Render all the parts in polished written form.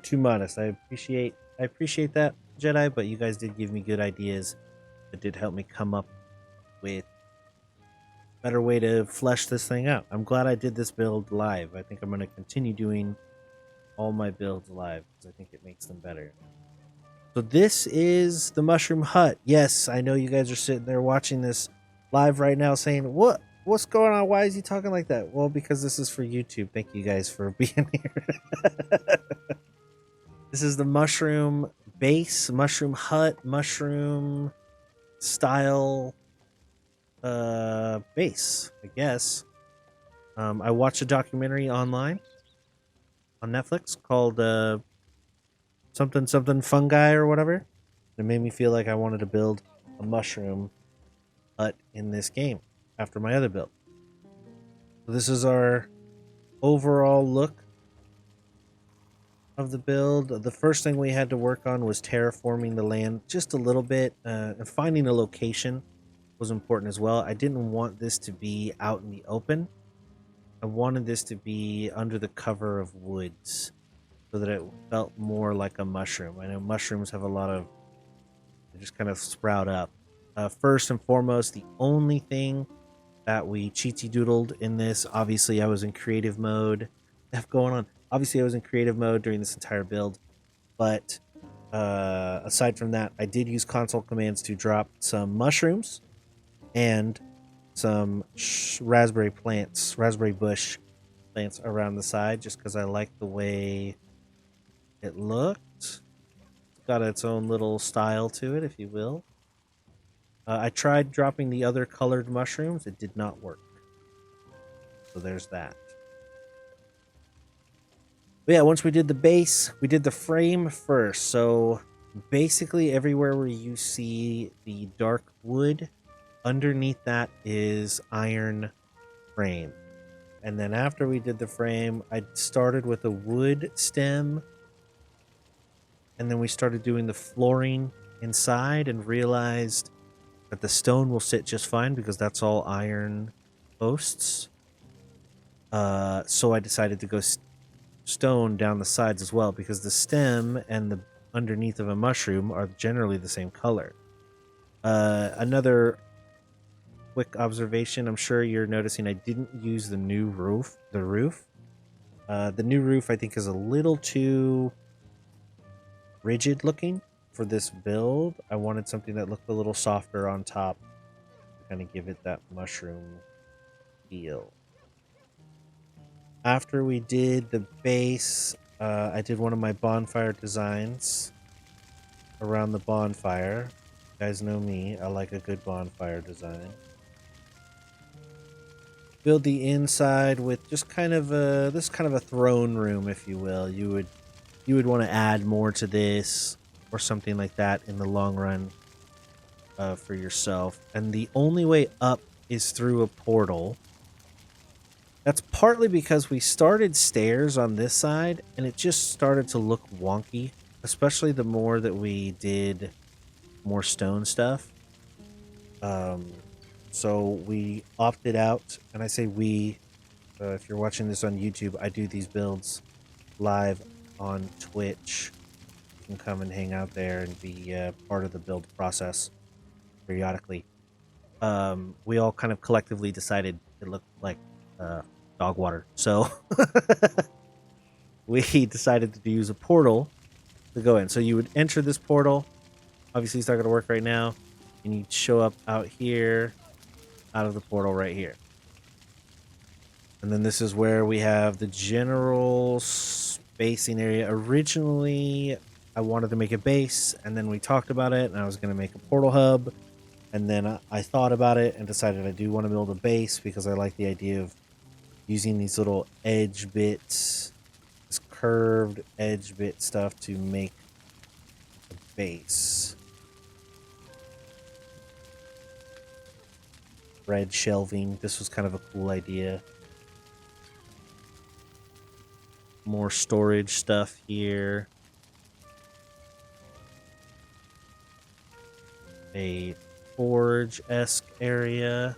too modest. I appreciate that, Jedi, but you guys did give me good ideas. It did help me come up with a better way to flesh this thing out. I'm glad I did this build live. I think I'm going to continue doing all my builds live because I think it makes them better. So this is the mushroom hut. Yes, I know you guys are sitting there watching this live right now saying, what's going on? Why is he talking like that? Well, because this is for YouTube. Thank you guys for being here. This is the mushroom base, mushroom hut, mushroom style base, I guess. I watched a documentary online on Netflix called something something fungi or whatever. It made me feel like I wanted to build a mushroom hut in this game after my other build. So this is our overall look of the build. The first thing we had to work on was terraforming the land just a little bit, and finding a location was important as well. I didn't want this to be out in the open. I wanted this to be under the cover of woods so that it felt more like a mushroom. I know mushrooms have a lot of, they just kind of sprout up. First and foremost, the only thing that we cheatsy doodled in this, obviously I was in creative mode. Going on. Obviously I was in creative mode during this entire build, but aside from that, I did use console commands to drop some mushrooms and some raspberry bush plants around the side, just because I like the way it looked. It's got its own little style to it, if you will. I tried dropping the other colored mushrooms. It did not work. So there's that. But yeah, once we did the base, we did the frame first. So basically everywhere where you see the dark wood, underneath that is iron frame. And then after we did the frame, I started with a wood stem. And then we started doing the flooring inside and realized that the stone will sit just fine because that's all iron posts. So I decided to go stone down the sides as well, because the stem and the underneath of a mushroom are generally the same color. Another quick observation, I'm sure you're noticing I didn't use the new roof. The new roof I think is a little too rigid looking for this build. I wanted something that looked a little softer on top to kind of give it that mushroom feel. After we did the base, I did one of my bonfire designs around the bonfire. You guys know me, I like a good bonfire design. Build the inside with just kind of a throne room, if you will. You would want to add more to this or something like that in the long run for yourself. And the only way up is through a portal. That's partly because we started stairs on this side and it just started to look wonky, especially the more that we did more stone stuff. So we opted out, and I say we, if you're watching this on YouTube, I do these builds live on Twitch. You can come and hang out there and be part of the build process periodically. We all kind of collectively decided it looked like dog water, so we decided to use a portal to go in. So you would enter this portal. Obviously it's not going to work right now, and you'd show up out here, out of the portal right here. And then this is where we have the general spacing area. Originally I wanted to make a base, and then we talked about it and I was going to make a portal hub, and then I thought about it and decided I do want to build a base because I like the idea of using these little edge bits, this curved edge bit stuff to make a base. Red shelving. This was kind of a cool idea. More storage stuff here. A forge-esque area.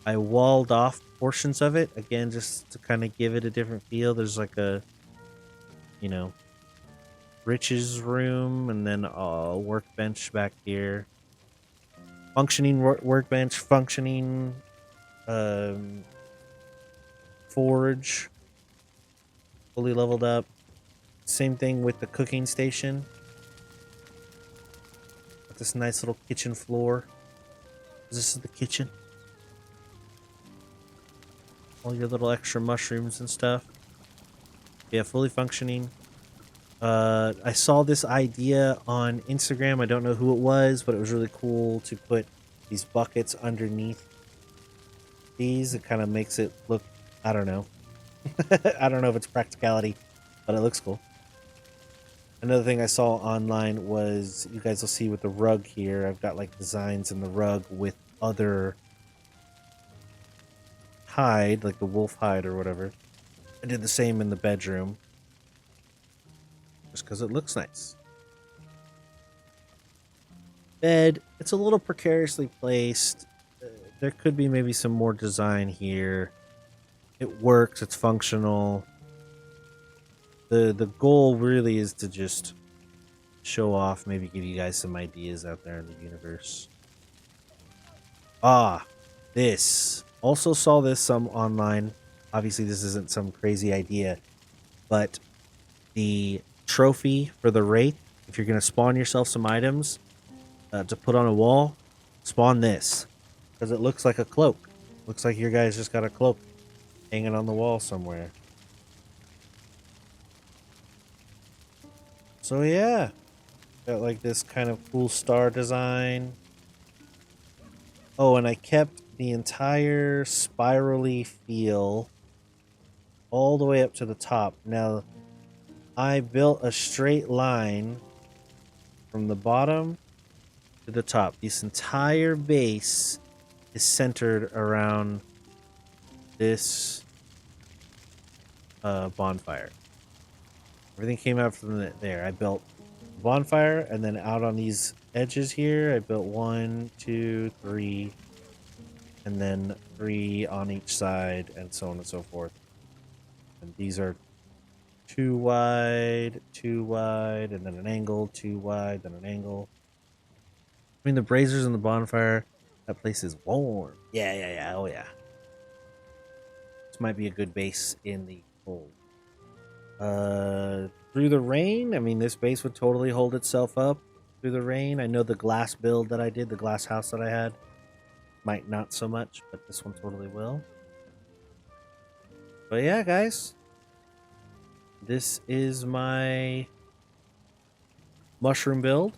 I walled off portions of it, again, just to kind of give it a different feel. There's like a you know, riches room, and then a workbench back here. Functioning workbench, functioning forge, fully leveled up. Same thing with the cooking station. Got this nice little kitchen floor. This is the kitchen. All your little extra mushrooms and stuff. Yeah, fully functioning. I saw this idea on Instagram. I don't know who it was, but it was really cool to put these buckets underneath these. It kind of makes it look, I don't know. I don't know if it's practicality, but it looks cool. Another thing I saw online was, you guys will see with the rug here, I've got like designs in the rug with other hide, like the wolf hide or whatever. I did the same in the bedroom, just because it looks nice. Bed, it's a little precariously placed. There could be maybe some more design here. It works, it's functional. The goal really is to just show off, maybe give you guys some ideas out there in the universe. This. Also saw this some online. Obviously, this isn't some crazy idea, but the trophy for the wraith, if you're going to spawn yourself some items to put on a wall, spawn this, because it looks like a cloak. Looks like your guys just got a cloak hanging on the wall somewhere. So yeah, got like this kind of cool star design. Oh, and I kept the entire spirally feel all the way up to the top. Now, I built a straight line from the bottom to the top. This entire base is centered around this bonfire. Everything came out from there. I built a bonfire, and then out on these edges here, I built 1, 2, 3, and then 3 on each side, and so on and so forth. And these are 2 wide, and then an angle, 2 wide, then an angle. Between the braziers and the bonfire, that place is warm. Yeah, oh yeah. This might be a good base in the cold. Through the rain, I mean, this base would totally hold itself up through the rain. I know the glass build that I did, the glass house that I had, might not so much, but this one totally will. But yeah, guys, this is my mushroom build.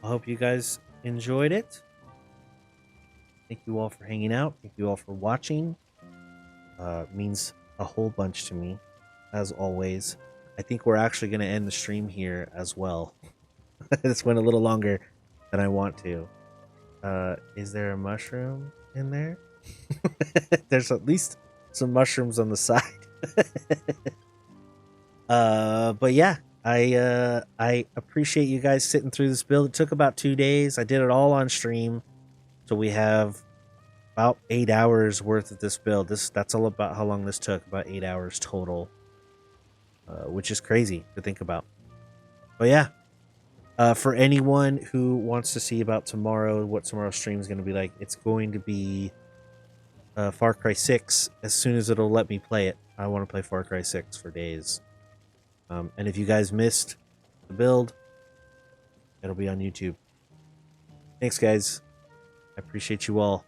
I hope you guys enjoyed it. Thank you all for hanging out. Thank you all for watching. It means a whole bunch to me, as always. I think we're actually going to end the stream here as well. This went a little longer than I want to. Is there a mushroom in there? There's at least some mushrooms on the side. But yeah, I appreciate you guys sitting through this build. It took about 2 days. I did it all on stream, so we have about 8 hours worth of this build. That's all about how long this took. About 8 hours total, which is crazy to think about. But yeah, for anyone who wants to see about tomorrow, what tomorrow's stream is going to be like, it's going to be Far Cry 6 as soon as it'll let me play it. I want to play Far Cry 6 for days. And if you guys missed the build, it'll be on YouTube. Thanks, guys. I appreciate you all.